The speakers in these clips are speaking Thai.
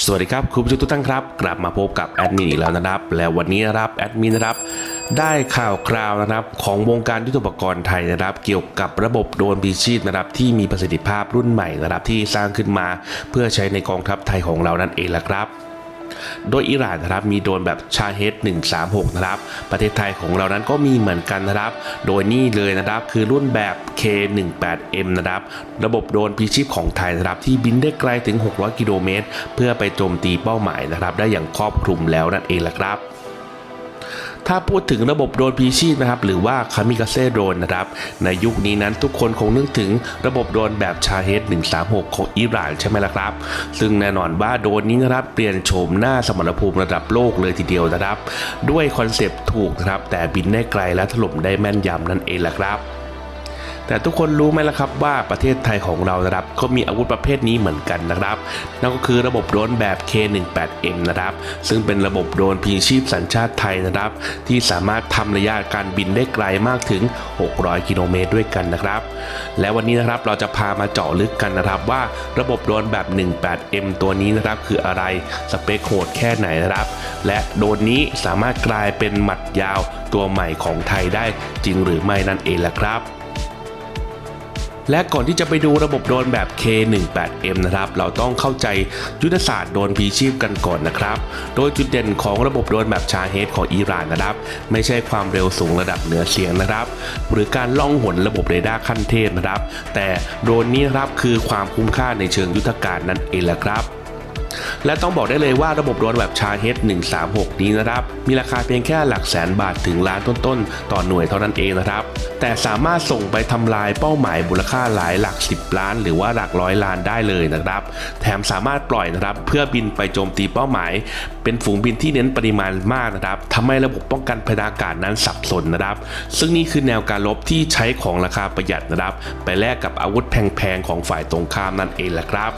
สวัสดีครับคุณผู้ชมทุกท่านครับกลับมาพบกับแอดมินอีกแล้วนะครับและวันนี้นะครับแอดมินนะครับได้ข่าวคราวนะครับของวงการยุทโธปกรณ์ไทยนะครับเกี่ยวกับระบบโดรนพิชิตนะครับที่มีประสิทธิภาพรุ่นใหม่นะครับที่สร้างขึ้นมาเพื่อใช้ในกองทัพไทยของเรานั่นเองแหละครับโดยอิหร่านนะครับมีโดรนแบบชาเฮด136นะครับประเทศไทยของเรานั้นก็มีเหมือนกันนะครับโดยนี่เลยนะครับคือรุ่นแบบ K18M นะครับระบบโดรนพิชิตของไทยนะครับที่บินได้ไกลถึง600กิโลเมตรเพื่อไปโจมตีเป้าหมายนะครับได้อย่างครอบคลุมแล้วนั่นเองแหละครับถ้าพูดถึงระบบโดรนพิชิตนะครับหรือว่าคามิกาเซ่โดรนนะครับในยุคนี้นั้นทุกคนคงนึกถึงระบบโดรนแบบชาเฮด136ของอิหร่านใช่ไหมล่ะครับซึ่งแน่นอนว่าโดรนนี้นะครับเปลี่ยนโฉมหน้าสมรภูมิระดับโลกเลยทีเดียวนะครับด้วยคอนเซปต์ถูกนะครับแต่บินได้ไกลและถล่มได้แม่นยำนั่นเองแหละครับแต่ทุกคนรู้ไหมล่ะครับว่าประเทศไทยของเรานะครับก็มีอาวุธประเภทนี้เหมือนกันนะครับนั่นก็คือระบบโดรนแบบ K18M นะครับซึ่งเป็นระบบโดรนพลีชีพสัญชาติไทยนะครับที่สามารถทำระยะการบินได้ไกลมากถึง600กิโลเมตรด้วยกันนะครับและวันนี้นะครับเราจะพามาเจาะลึกกันนะครับว่าระบบโดรนแบบ 18M ตัวนี้นะครับคืออะไรสเปคโหดแค่ไหนนะครับและโดรนนี้สามารถกลายเป็นหมัดยาวตัวใหม่ของไทยได้จริงหรือไม่นั่นเองล่ะครับและก่อนที่จะไปดูระบบโดรนแบบ K18M นะครับเราต้องเข้าใจยุทธศาสตร์โดรนพลีชีพกันก่อนนะครับโดยจุดเด่นของระบบโดรนแบบชาเฮดของอิหร่านนะครับไม่ใช่ความเร็วสูงระดับเหนือเสียงนะครับหรือการล่องหนระบบเรดาร์ขั้นเทพนะครับแต่โดรนนี้นะครับคือความคุ้มค่าในเชิงยุทธการนั่นเองแหละครับและต้องบอกได้เลยว่าระบบโดรนแบบชาเฮด136นี้นะครับมีราคาเพียงแค่หลักแสนบาทถึงล้านต้นๆต่อหน่วยเท่านั้นเองนะครับแต่สามารถส่งไปทำลายเป้าหมายมูลค่าหลายหลัก10ล้านหรือว่าหลักร้อยล้านได้เลยนะครับแถมสามารถปล่อยนะครับเพื่อบินไปโจมตีเป้าหมายเป็นฝูงบินที่เน้นปริมาณมากนะครับทำให้ระบบป้องกันพยากาศนั้นสับสนนะครับซึ่งนี่คือแนวการรบที่ใช้ของราคาประหยัดนะครับไปแลกกับอาวุธแพงๆของฝ่ายตรงข้ามนั่นเองแหละครับ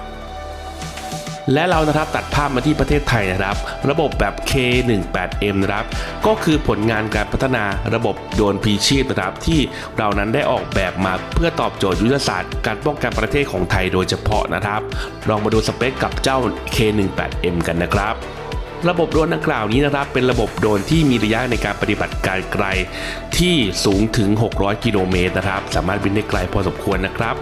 และเรานะครับตัดภาพมาที่ประเทศไทยนะครับระบบแบบ K18M นะครับก็คือผลงานการพัฒนาระบบโดรนพลีชีพนะครับที่เรานั้นได้ออกแบบมาเพื่อตอบโจทย์ยุทธศาสตร์การป้องกันประเทศของไทยโดยเฉพาะนะครับลองมาดูสเปคกับเจ้า K18M กันนะครับระบบโดรนดังกล่าวนี้นะครับเป็นระบบโดรนที่มีระยะในการปฏิบัติการไกลที่สูงถึง600กิโลเมตรนะครับสามารถบินได้ไกลพอสมควรนะครับ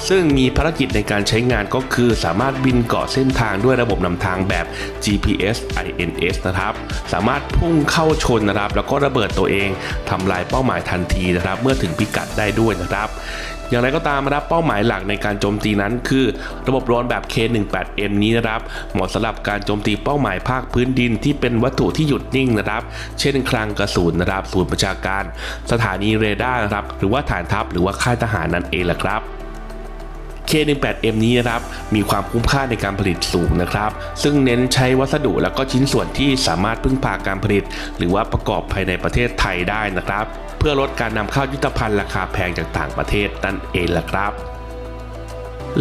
ซึ่งมีภารกิจในการใช้งานก็คือสามารถบินเกาะเส้นทางด้วยระบบนำทางแบบ GPS INS นะครับสามารถพุ่งเข้าชนนะครับแล้วก็ระเบิดตัวเองทำลายเป้าหมายทันทีนะครับเมื่อถึงพิกัดได้ด้วยนะครับอย่างไรก็ตามนะครับเป้าหมายหลักในการโจมตีนั้นคือระบบโดรนแบบ K18M นี้นะครับเหมาะสำหรับการโจมตีเป้าหมายภาคพื้นดินที่เป็นวัตถุที่หยุดนิ่งนะครับเช่นคลังกระสุนนะครับศูนย์ประชาการสถานีเรดาร์นะครับหรือว่าฐานทัพหรือว่าค่ายทหารนั่นเองแหละครับ K18M นี้นะครับมีความคุ้มค่าในการผลิตสูงนะครับซึ่งเน้นใช้วัสดุแล้วก็ชิ้นส่วนที่สามารถพึ่งพาการผลิตหรือว่าประกอบภายในประเทศไทยได้นะครับเพื่อลดการนำเข้ายุทธภัณฑ์ราคาแพงจากต่างประเทศนั่นเองแหละครับ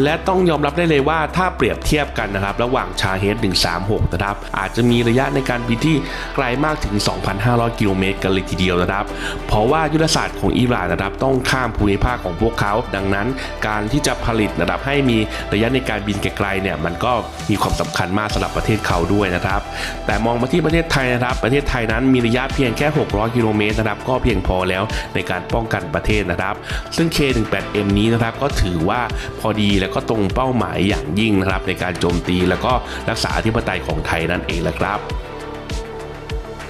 และต้องยอมรับได้เลยว่าถ้าเปรียบเทียบกันนะครับระหว่างชาเฮด136นะครับอาจจะมีระยะในการบินที่ไกลมากถึง 2,500 กิโลเมตรกันเลยทีเดียวนะครับเพราะว่ายุทธศาสตร์ของอิหร่านนะครับต้องข้ามภูมิภาคของพวกเขาดังนั้นการที่จะผลิตนะครับให้มีระยะในการบินไกลๆเนี่ยมันก็มีความสำคัญมากสำหรับประเทศเขาด้วยนะครับแต่มองมาที่ประเทศไทยนะครับประเทศไทยนั้นมีระยะเพียงแค่600กิโลเมตรนะครับก็เพียงพอแล้วในการป้องกันประเทศนะครับซึ่ง K18M นี้นะครับก็ถือว่าพอดีแล้วก็ตรงเป้าหมายอย่างยิ่งนะครับในการโจมตีแล้วก็รักษาอธิปไตยของไทยนั่นเองแหละครับ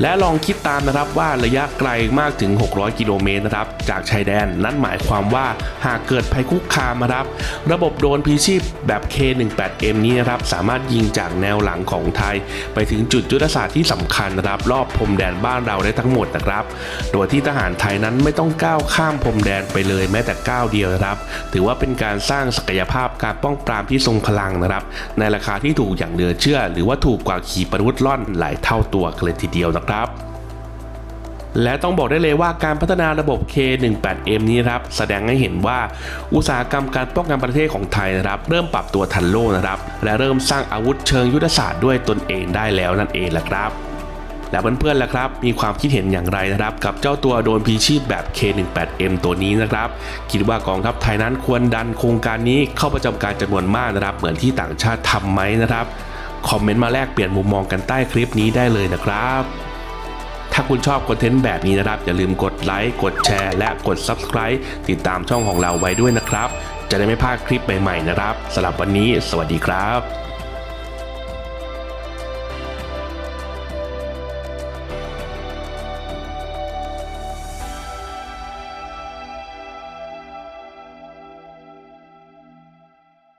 และลองคิดตามนะครับว่าระยะไกลมากถึง600กิโลเมตรนะครับจากชายแดนนั่นหมายความว่าหากเกิดภัยคุกคามนะครับระบบโดรนพลีชีพแบบ K18M นี้นะครับสามารถยิงจากแนวหลังของไทยไปถึงจุดยุทธศาสตร์ที่สำคัญนะครับรอบพรมแดนบ้านเราได้ทั้งหมดนะครับโดยที่ทหารไทยนั้นไม่ต้องก้าวข้ามพรมแดนไปเลยแม้แต่ก้าวเดียวนะครับถือว่าเป็นการสร้างศักยภาพการป้องปรามที่ทรงพลังนะครับในราคาที่ถูกอย่างเหลือเชื่อหรือว่าถูกกว่าขีปนาวุธล่อนหลายเท่าตัวเลยทีเดียวนะครับและต้องบอกได้เลยว่าการพัฒนาระบบ K18M นี้ครับแสดงให้เห็นว่าอุตสาหกรรมการป้องกันประเทศของไทยนะครับเริ่มปรับตัวทันโลกนะครับและเริ่มสร้างอาวุธเชิงยุทธศาสตร์ด้วยตนเองได้แล้วนั่นเองแหละครับและเพื่อนๆล่ะครับมีความคิดเห็นอย่างไรนะครับกับเจ้าตัวโดรนพลีชีพแบบ K18M ตัวนี้นะครับคิดว่ากองทัพไทยนั้นควรดันโครงการนี้เข้าประจำการจำนวนมากนะครับเหมือนที่ต่างชาติทำไหมนะครับ คอมเมนต์มาแลกเปลี่ยนมุมมองกันใต้คลิปนี้ได้เลยนะครับ ถ้าคุณชอบคอนเทนต์แบบนี้นะครับอย่าลืมกดไลค์กดแชร์และกด Subscribe ติดตามช่องของเราไว้ด้วยนะครับจะได้ไม่พลาดคลิปใหม่ๆนะครับสำหรับวันนี้สวัสดีครับ